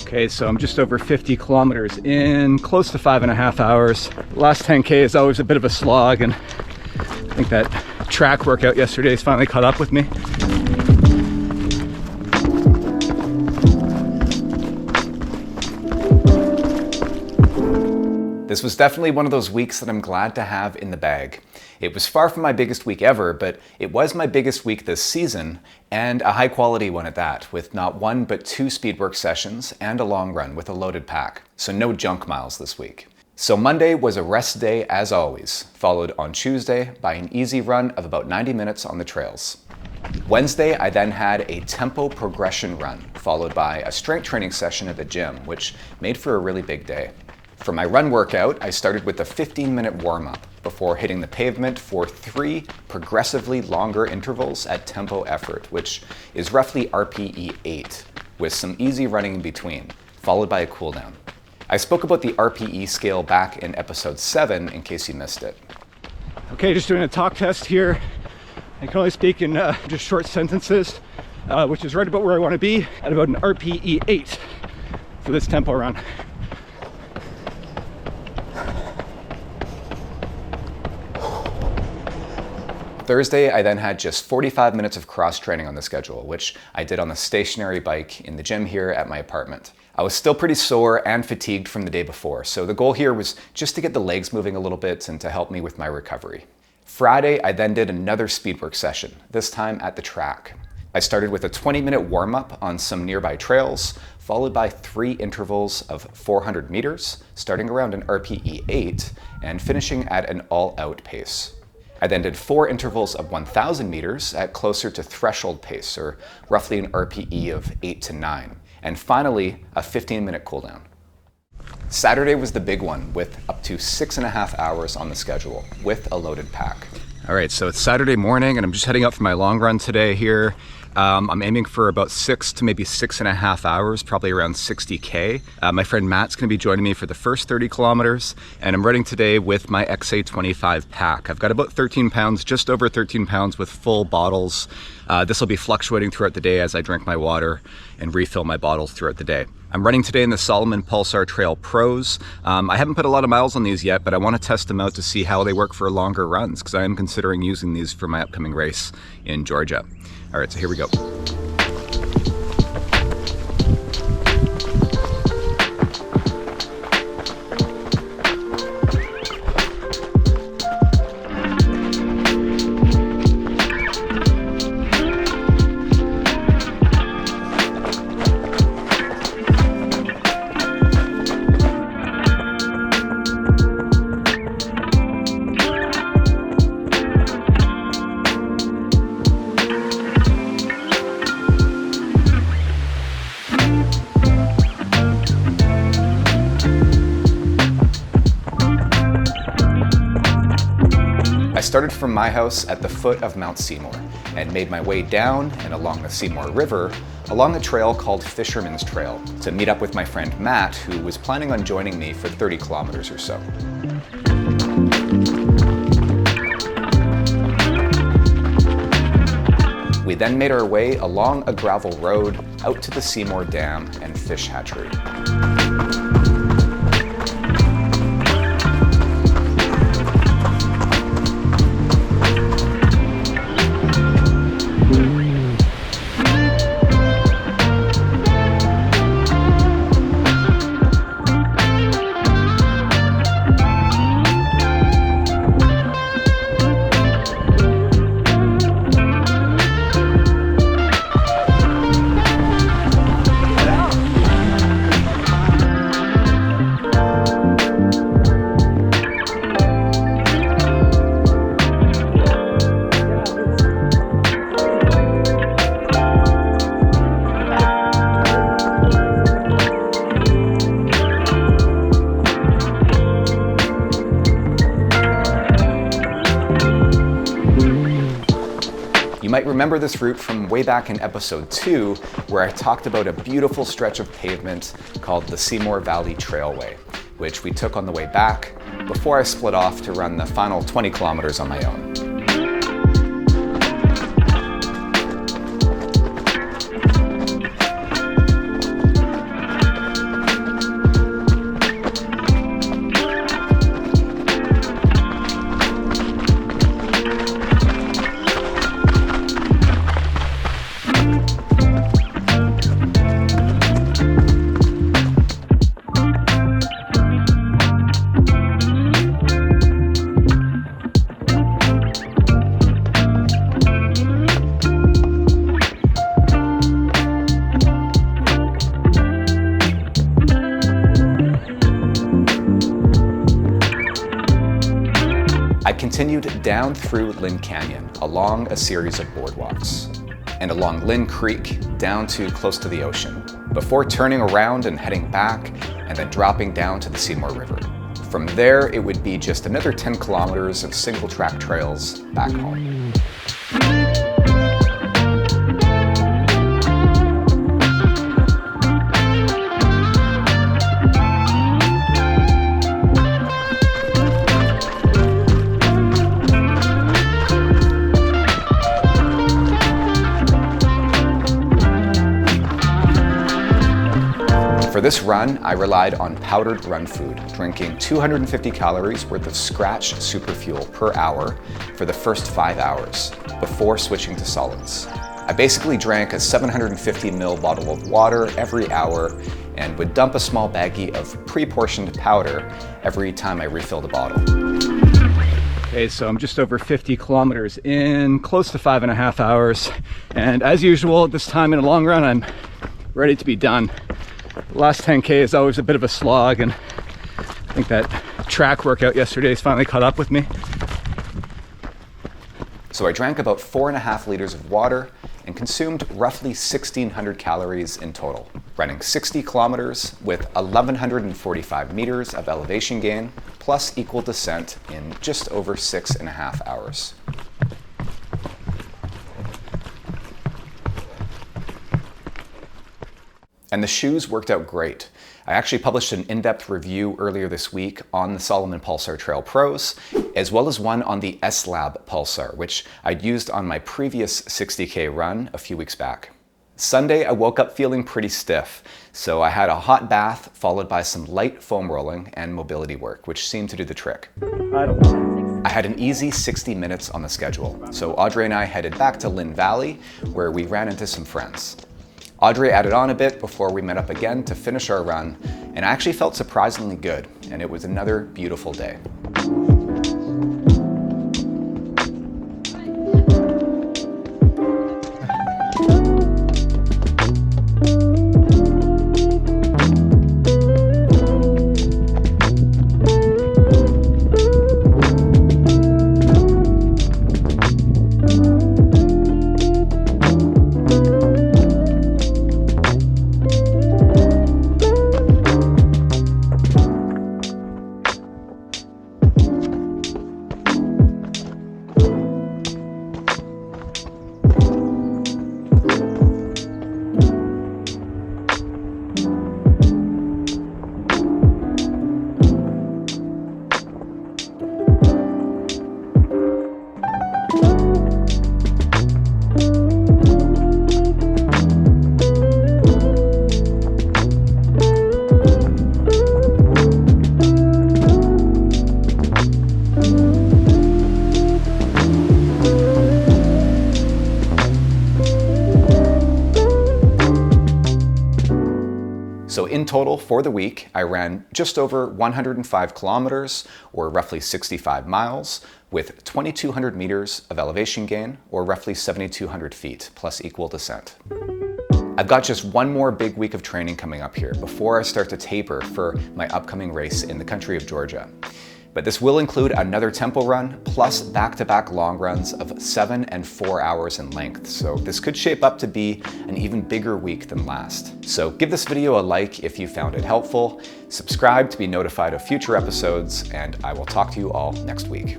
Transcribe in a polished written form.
Okay, so I'm just over 50 kilometers in, close to 5.5 hours. Last 10K is always a bit of a slog, and I think that track workout yesterday has finally caught up with me. This was definitely one of those weeks that I'm glad to have in the bag. It was far from my biggest week ever, but it was my biggest week this season, and a high quality one at that, with not one but 2 speed work sessions and a long run with a loaded pack. So no junk miles this week. So Monday was a rest day as always, followed on Tuesday by an easy run of about 90 minutes on the trails. Wednesday, I then had a tempo progression run, followed by a strength training session at the gym, which made for a really big day. For my run workout, I started with a 15-minute warm-up before hitting the pavement for 3 progressively longer intervals at tempo effort, which is roughly RPE 8, with some easy running in between, followed by a cool down. I spoke about the RPE scale back in episode 7 in case you missed it. Okay, just doing a talk test here. I can only speak in just short sentences, which is right about where I want to be at about an RPE 8 for this tempo run. Thursday, I then had just 45 minutes of cross training on the schedule, which I did on the stationary bike in the gym here at my apartment. I was still pretty sore and fatigued from the day before, so the goal here was just to get the legs moving a little bit and to help me with my recovery. Friday, I then did another speed work session, this time at the track. I started with a 20-minute warm-up on some nearby trails, followed by 3 intervals of 400 meters, starting around an RPE 8 and finishing at an all-out pace. I then did 4 intervals of 1,000 meters at closer to threshold pace, or roughly an RPE of 8 to 9. And finally, a 15-minute cooldown. Saturday was the big one, with up to 6.5 hours on the schedule, with a loaded pack. All right, so it's Saturday morning, and I'm just heading out for my long run today here. I'm aiming for about 6 to maybe 6.5 hours, probably around 60K. My friend Matt's gonna be joining me for the first 30 kilometers, and I'm running today with my XA25 pack. I've got about 13 pounds, just over 13 pounds with full bottles. This will be fluctuating throughout the day as I drink my water and refill my bottles throughout the day. I'm running today in the Salomon Pulsar Trail Pros. I haven't put a lot of miles on these yet, but I want to test them out to see how they work for longer runs, because I am considering using these for my upcoming race in Georgia. All right, so here we go. I started from my house at the foot of Mount Seymour and made my way down and along the Seymour River along a trail called Fisherman's Trail to meet up with my friend Matt, who was planning on joining me for 30 kilometers or so. We then made our way along a gravel road out to the Seymour Dam and fish hatchery. You might remember this route from way back in episode 2, where I talked about a beautiful stretch of pavement called the Seymour Valley Trailway, which we took on the way back before I split off to run the final 20 kilometers on my own. continued down through Lynn Canyon, along a series of boardwalks, and along Lynn Creek down to close to the ocean, before turning around and heading back, and then dropping down to the Seymour River. From there, it would be just another 10 kilometers of single track trails back home. For this run, I relied on powdered run food, drinking 250 calories worth of Scratch Super Fuel per hour for the first 5 hours, before switching to solids. I basically drank a 750 ml bottle of water every hour and would dump a small baggie of pre-portioned powder every time I refilled a bottle. Okay, so I'm just over 50 kilometers in, close to 5.5 hours. And as usual, at this time in a long run, I'm ready to be done. The last 10K is always a bit of a slog, and I think that track workout yesterday has finally caught up with me. So I drank about 4.5 liters of water and consumed roughly 1,600 calories in total, running 60 kilometers with 1,145 meters of elevation gain, plus equal descent in just over 6.5 hours. And the shoes worked out great. I actually published an in-depth review earlier this week on the Salomon Pulsar Trail Pros, as well as one on the S-Lab Pulsar, which I'd used on my previous 60K run a few weeks back. Sunday, I woke up feeling pretty stiff, so I had a hot bath followed by some light foam rolling and mobility work, which seemed to do the trick. I had an easy 60 minutes on the schedule, so Audrey and I headed back to Lynn Valley, where we ran into some friends. Audrey added on a bit before we met up again to finish our run, and I actually felt surprisingly good, and it was another beautiful day. So in total for the week, I ran just over 105 kilometers, or roughly 65 miles, with 2,200 meters of elevation gain, or roughly 7,200 feet, plus equal descent. I've got just one more big week of training coming up here before I start to taper for my upcoming race in the country of Georgia. But this will include another tempo run, plus back-to-back long runs of 7 and 4 hours in length. So this could shape up to be an even bigger week than last. So give this video a like if you found it helpful, subscribe to be notified of future episodes, and I will talk to you all next week.